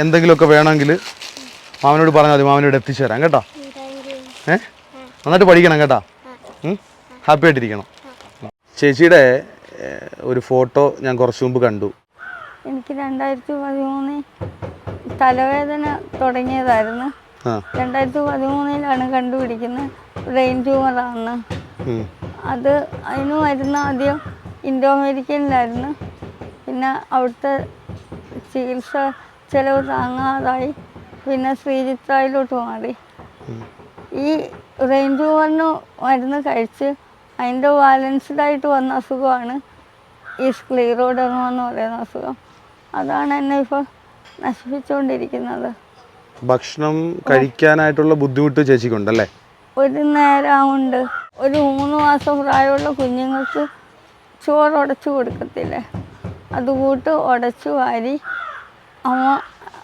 എന്തെങ്കിലുമൊക്കെ വേണമെങ്കിൽ മാമനോട് പറഞ്ഞാൽ മതി, മാമനോട് എത്തിച്ചു തരാം കേട്ടോ. നന്നായിട്ട് പഠിക്കണം കേട്ടോ. ഹാപ്പി ആയിട്ടിരിക്കണം. ചേച്ചിയുടെ ഒരു ഫോട്ടോ ഞാൻ കുറച്ച് മുമ്പ് കണ്ടു. എനിക്ക് 2013 തലവേദന തുടങ്ങിയതായിരുന്നു. 2013 കണ്ടുപിടിക്കുന്നത് ബ്രെയിൻ ട്യൂമറാണ്. അതിന് മരുന്ന് ആദ്യം ഇൻഡോ അമേരിക്കനിലായിരുന്നു. പിന്നെ അവിടുത്തെ ചികിത്സ ചിലവ് താങ്ങാതായി പിന്നെ ശ്രീചിത്രയിലോട്ട് മാറി. ഈ ബ്രെയിൻ ട്യൂമറിന് മരുന്ന് കഴിച്ച് അതിൻ്റെ ബാലൻസ്ഡായിട്ട് വന്ന അസുഖമാണ് ഈ സ്ക്ലീറോഡെർമ എന്ന് പറയുന്ന അസുഖം. അതാണ് എന്നെ ഇപ്പോൾ നശിപ്പിച്ചുകൊണ്ടിരിക്കുന്നത്. ഭക്ഷണം കഴിക്കാനായിട്ടുള്ള ബുദ്ധിമുട്ട് ചേച്ചിക്കുണ്ടല്ലേ? ഒരു നേരമുണ്ട്. ഒരു 3 മാസം പ്രായമുള്ള കുഞ്ഞുങ്ങൾക്ക് ചോറ് ഉടച്ചു കൊടുക്കത്തില്ലേ, അതുകൂട്ട് ഉടച്ചു വാരി അമ്മ